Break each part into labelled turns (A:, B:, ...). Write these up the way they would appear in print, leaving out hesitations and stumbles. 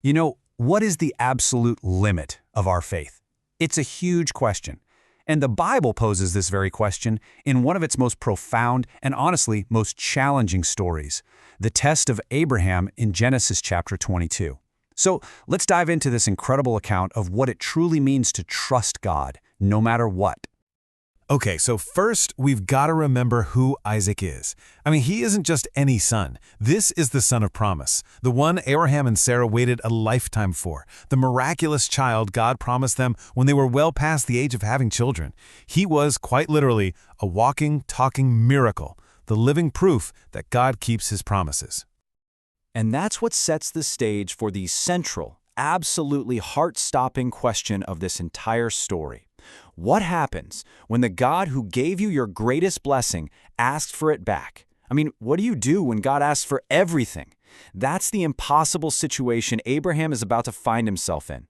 A: What is the absolute limit of our faith? It's a huge question. And the Bible poses this very question in one of its most profound and honestly most challenging stories, the test of Abraham in Genesis chapter 22. So let's dive into this incredible account of what it truly means to trust God, no matter what.
B: Okay, so first, we've got to remember who Isaac is. He isn't just any son. This is the son of promise, the one Abraham and Sarah waited a lifetime for, the miraculous child God promised them when they were well past the age of having children. He was, quite literally, a walking, talking miracle, the living proof that God keeps his promises.
C: And that's what sets the stage for the central, absolutely heart-stopping question of this entire story. What happens when the God who gave you your greatest blessing asks for it back? What do you do when God asks for everything? That's the impossible situation Abraham is about to find himself in.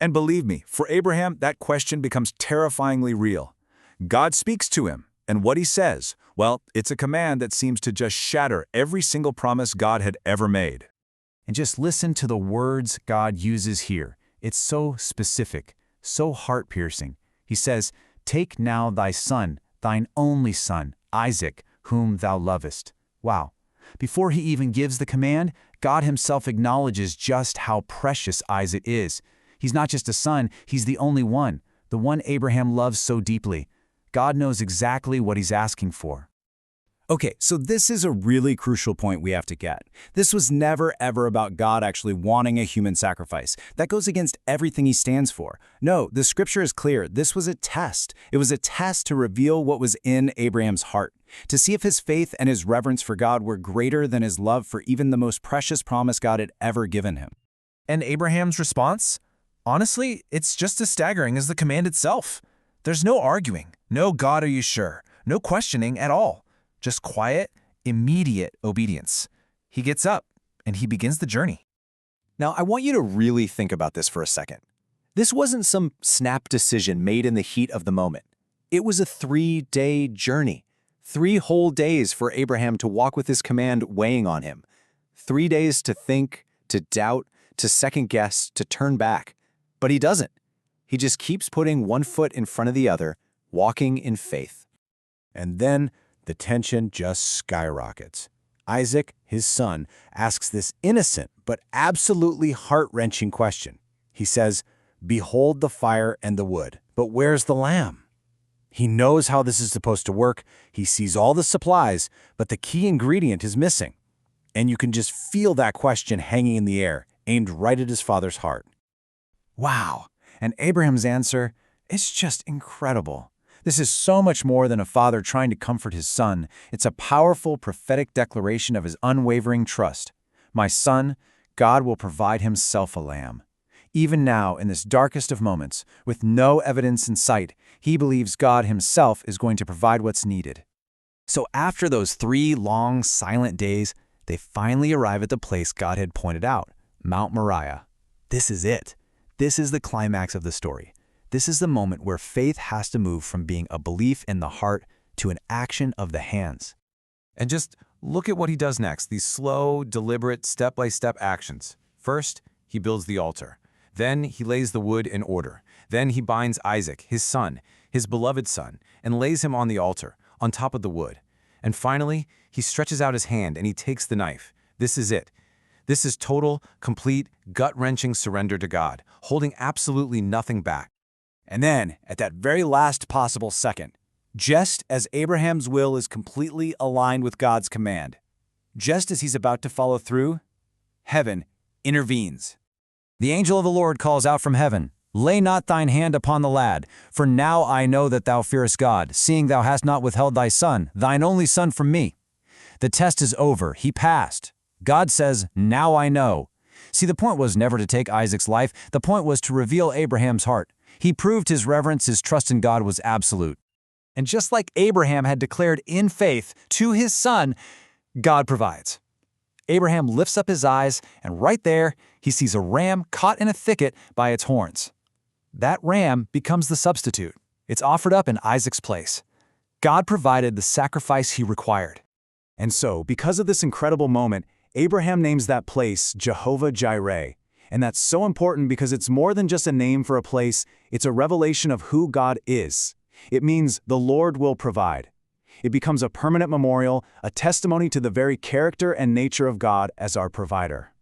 D: And believe me, for Abraham, that question becomes terrifyingly real. God speaks to him, and what he says, well, it's a command that seems to just shatter every single promise God had ever made.
A: And just listen to the words God uses here. It's so specific, so heart-piercing. He says, "Take now thy son, thine only son, Isaac, whom thou lovest." Wow. Before he even gives the command, God himself acknowledges just how precious Isaac is. He's not just a son, he's the only one, the one Abraham loves so deeply. God knows exactly what he's asking for.
E: Okay, so this is a really crucial point we have to get. This was never ever about God actually wanting a human sacrifice. That goes against everything he stands for. No, the scripture is clear. This was a test. It was a test to reveal what was in Abraham's heart, to see if his faith and his reverence for God were greater than his love for even the most precious promise God had ever given him.
F: And Abraham's response? Honestly, it's just as staggering as the command itself. There's no arguing, no "God, are you sure?" no questioning at all. Just quiet, immediate obedience. He gets up, and he begins the journey.
C: Now, I want you to really think about this for a second. This wasn't some snap decision made in the heat of the moment. It was a 3-day journey. 3 whole days for Abraham to walk with his command weighing on him. 3 days to think, to doubt, to second-guess, to turn back. But he doesn't. He just keeps putting one foot in front of the other, walking in faith.
E: And then the tension just skyrockets. Isaac, his son, asks this innocent but absolutely heart-wrenching question. He says, "Behold the fire and the wood, but where's the lamb?" He knows how this is supposed to work. He sees all the supplies, but the key ingredient is missing. And you can just feel that question hanging in the air, aimed right at his father's heart. Wow. And Abraham's answer is just incredible. This is so much more than a father trying to comfort his son. It's a powerful prophetic declaration of his unwavering trust. My son, God will provide himself a lamb. Even now, in this darkest of moments, with no evidence in sight, he believes God himself is going to provide what's needed.
A: So after those 3 long, silent days, they finally arrive at the place God had pointed out, Mount Moriah. This is it. This is the climax of the story. This is the moment where faith has to move from being a belief in the heart to an action of the hands.
B: And just look at what he does next, these slow, deliberate, step-by-step actions. First, he builds the altar. Then he lays the wood in order. Then he binds Isaac, his son, his beloved son, and lays him on the altar, on top of the wood. And finally, he stretches out his hand and he takes the knife. This is it. This is total, complete, gut-wrenching surrender to God, holding absolutely nothing back.
E: And then, at that very last possible second, just as Abraham's will is completely aligned with God's command, just as he's about to follow through, heaven intervenes. The angel of the Lord calls out from heaven, "Lay not thine hand upon the lad, for now I know that thou fearest God, seeing thou hast not withheld thy son, thine only son, from me." The test is over. He passed. God says, "Now I know." See, the point was never to take Isaac's life. The point was to reveal Abraham's heart. He proved his reverence, his trust in God was absolute. And just like Abraham had declared in faith to his son, God provides. Abraham lifts up his eyes, and right there, he sees a ram caught in a thicket by its horns. That ram becomes the substitute. It's offered up in Isaac's place. God provided the sacrifice he required. And so, because of this incredible moment, Abraham names that place Jehovah Jireh.
C: And that's so important because it's more than just a name for a place, it's a revelation of who God is. It means the Lord will provide. It becomes a permanent memorial, a testimony to the very character and nature of God as our provider.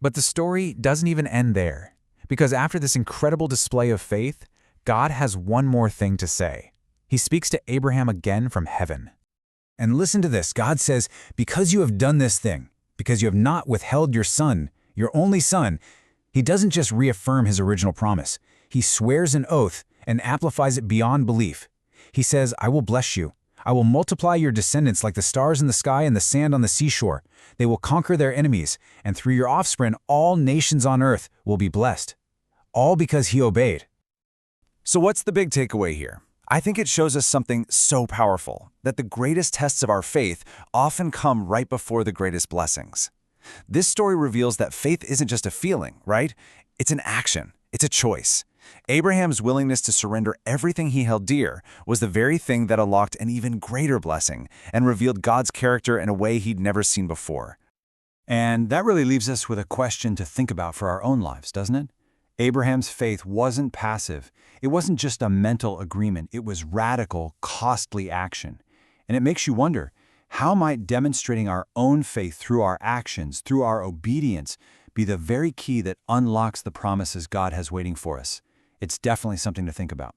A: But the story doesn't even end there, because after this incredible display of faith, God has one more thing to say. He speaks to Abraham again from heaven. And listen to this. God says, "Because you have done this thing, because you have not withheld your son, your only son," he doesn't just reaffirm his original promise. He swears an oath and amplifies it beyond belief. He says, "I will bless you. I will multiply your descendants like the stars in the sky and the sand on the seashore. They will conquer their enemies, and through your offspring all nations on earth will be blessed." All because he obeyed.
E: So what's the big takeaway here? I think it shows us something so powerful, that the greatest tests of our faith often come right before the greatest blessings. This story reveals that faith isn't just a feeling, right? It's an action. It's a choice. Abraham's willingness to surrender everything he held dear was the very thing that unlocked an even greater blessing and revealed God's character in a way he'd never seen before.
C: And that really leaves us with a question to think about for our own lives, doesn't it? Abraham's faith wasn't passive. It wasn't just a mental agreement. It was radical, costly action. And it makes you wonder, how might demonstrating our own faith through our actions, through our obedience, be the very key that unlocks the promises God has waiting for us? It's definitely something to think about.